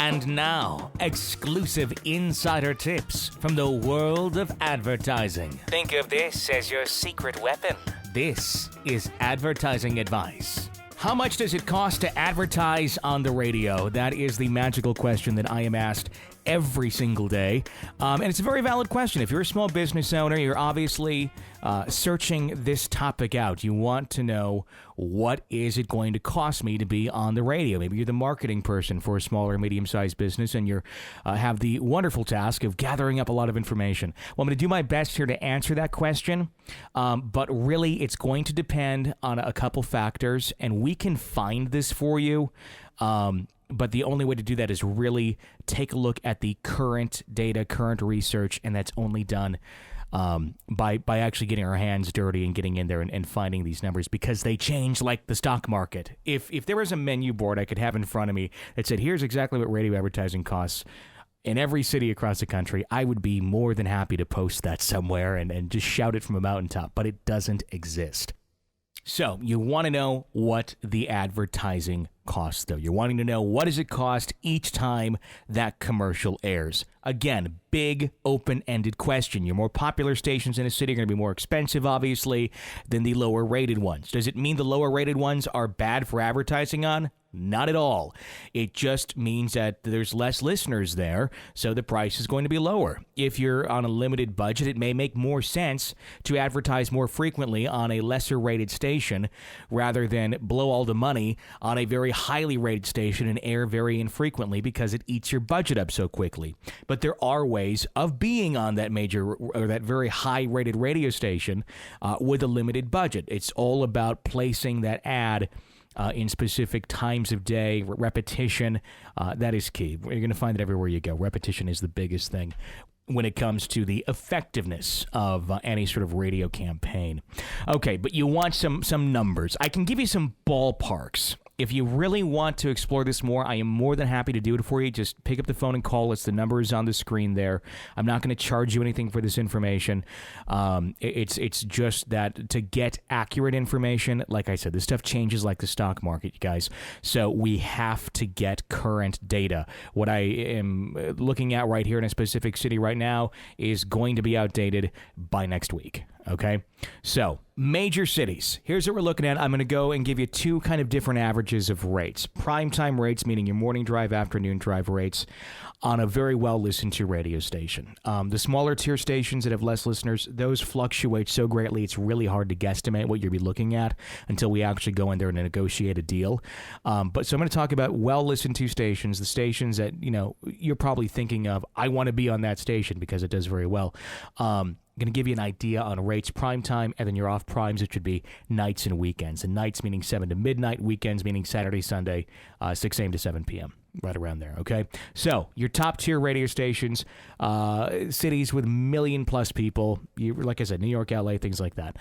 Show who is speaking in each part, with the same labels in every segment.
Speaker 1: And now, exclusive insider tips from the world of advertising. Think of this as your secret weapon. This is advertising advice. How much does it cost to advertise on the radio? That is the magical question that I am asked every single day. And it's a very valid question. If you're a small business owner, you're obviously searching this topic out. You want to know, what is it going to cost me to be on the radio? Maybe you're the marketing person for a small or medium-sized business, and you have the wonderful task of gathering up a lot of information. Well, I'm going to do my best here to answer that question, but really it's going to depend on a couple factors, and we can find this for you. But the only way to do that is really take a look at the current data, current research, and that's only done by actually getting our hands dirty and getting in there and finding these numbers, because they change like the stock market. If there was a menu board I could have in front of me that said, here's exactly what radio advertising costs in every city across the country, I would be more than happy to post that somewhere and just shout it from a mountaintop, but it doesn't exist. So you want to know what the advertising costs, though. You're wanting to know, what does it cost each time that commercial airs? Again, big, open-ended question. Your more popular stations in a city are going to be more expensive, obviously, than the lower-rated ones. Does it mean the lower-rated ones are bad for advertising on? Not at all. It just means that there's less listeners there, so the price is going to be lower. If you're on a limited budget, it may make more sense to advertise more frequently on a lesser-rated station rather than blow all the money on a very highly rated station and air very infrequently, because it eats your budget up so quickly. But there are ways of being on that major or that very high-rated radio station with a limited budget. It's all about placing that ad in specific times of day, repetition. That is key. You're going to find it everywhere you go. Repetition is the biggest thing when it comes to the effectiveness of any sort of radio campaign. Okay, but you want some numbers. I can give you some ballparks. If you really want to explore this more, I am more than happy to do it for you. Just pick up the phone and call us. The number is on the screen there. I'm not going to charge you anything for this information. It's just that to get accurate information, like I said, this stuff changes like the stock market, you guys. So we have to get current data. What I am looking at right here in a specific city right now is going to be outdated by next week. Okay, so major cities. Here's what we're looking at. I'm going to go and give you two kind of different averages of rates. Primetime rates, meaning your morning drive, afternoon drive rates on a very well listened to radio station. The smaller tier stations that have less listeners, those fluctuate so greatly, it's really hard to guesstimate what you'll be looking at until we actually go in there and negotiate a deal. So I'm going to talk about well listened to stations, the stations that, you're probably thinking of. I want to be on that station because it does very well. I'm going to give you an idea on rates prime time, and then your off primes, it should be nights and weekends. And nights meaning 7 to midnight, weekends meaning Saturday, Sunday, 6 a.m. to 7 p.m., right around there, okay? So your top tier radio stations, cities with million-plus people, like I said, New York, LA, things like that.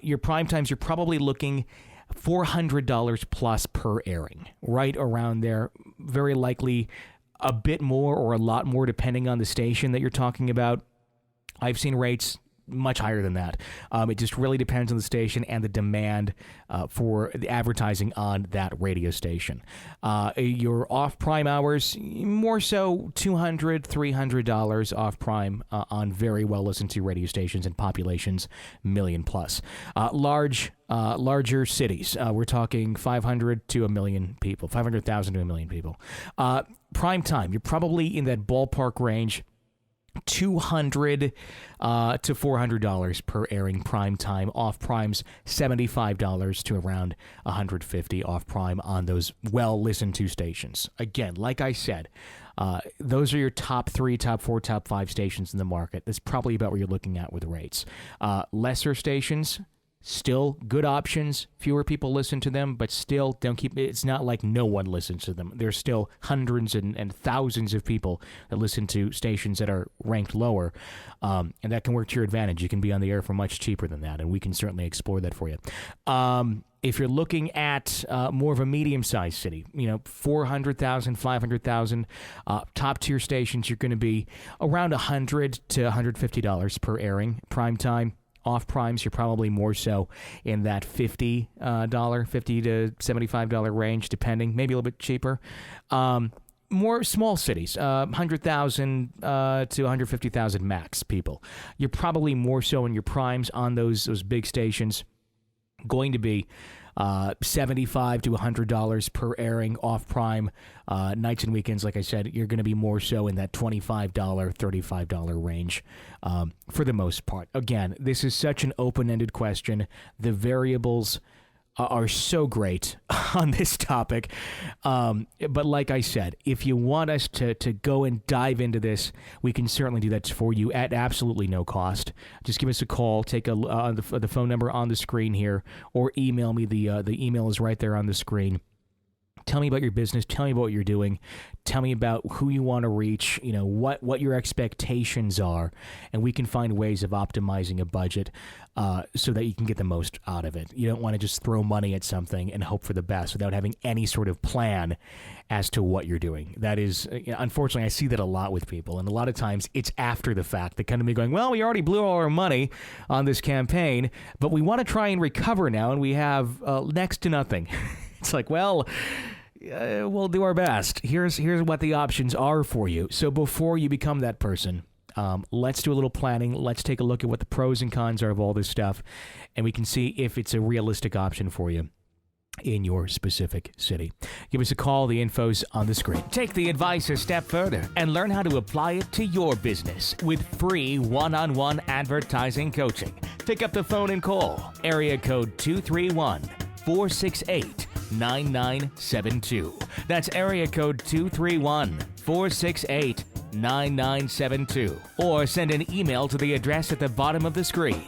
Speaker 1: Your prime times, you're probably looking $400 plus per airing, right around there. Very likely a bit more or a lot more depending on the station that you're talking about. I've seen rates much higher than that. It just really depends on the station and the demand for the advertising on that radio station. Your off-prime hours, more so $200, $300 off-prime on very well-listened-to radio stations and populations, million plus. Larger cities, we're talking 500 to a million people, 500,000 to a million people. Prime time, you're probably in that ballpark range. $200 to $400 per airing prime time. Off primes, $75 to around $150 off prime on those well listened to stations. Again, like I said, those are your top 3, top 4, top 5 stations in the market. That's probably about where you're looking at with rates. Lesser stations, still good options. Fewer people listen to them, but still don't keep. It's not like no one listens to them. There's still hundreds and thousands of people that listen to stations that are ranked lower, and that can work to your advantage. You can be on the air for much cheaper than that, and we can certainly explore that for you. If you're looking at more of a medium-sized city, 400,000, 500,000, top-tier stations, you're going to be around $100 to $150 per airing, prime time. Off primes, you're probably more so in that $50 to $75 range, depending, maybe a little bit cheaper.
Speaker 2: more small cities, 100,000 to 150,000 max people. You're probably more so in your primes on those big stations, going to be $75 to $100 per airing off prime. Nights and weekends, like I said, you're going to be more so in that $25, $35 range for the most part. Again, this is such an open-ended question. The variables are so great on this topic. But like I said, if you want us to go and dive into this, we can certainly do that for you at absolutely no cost. Just give us a call, take the phone number on the screen here, or email me. The email is right there on the screen. Tell me about your business. Tell me about what you're doing. Tell me about who you want to reach, what your expectations are, and we can find ways of optimizing a budget so that you can get the most out of it. You don't want to just throw money at something and hope for the best without having any sort of plan as to what you're doing. That is, unfortunately, I see that a lot with people, and a lot of times it's after the fact. They come to me going, well, we already blew all our money on this campaign, but we want to try and recover now, and we have next to nothing. It's like, well, we'll do our best. Here's what the options are for you. So before you become that person, let's do a little planning. Let's take a look at what the pros and cons are of all this stuff, and we can see if it's a realistic option for you in your specific city. Give us a call. The info's on the screen.
Speaker 1: Take the advice a step further and learn how to apply it to your business with free one-on-one advertising coaching. Pick up the phone and call. Area code 231-468-9972. That's area code 231-468-9972. Or send an email to the address at the bottom of the screen.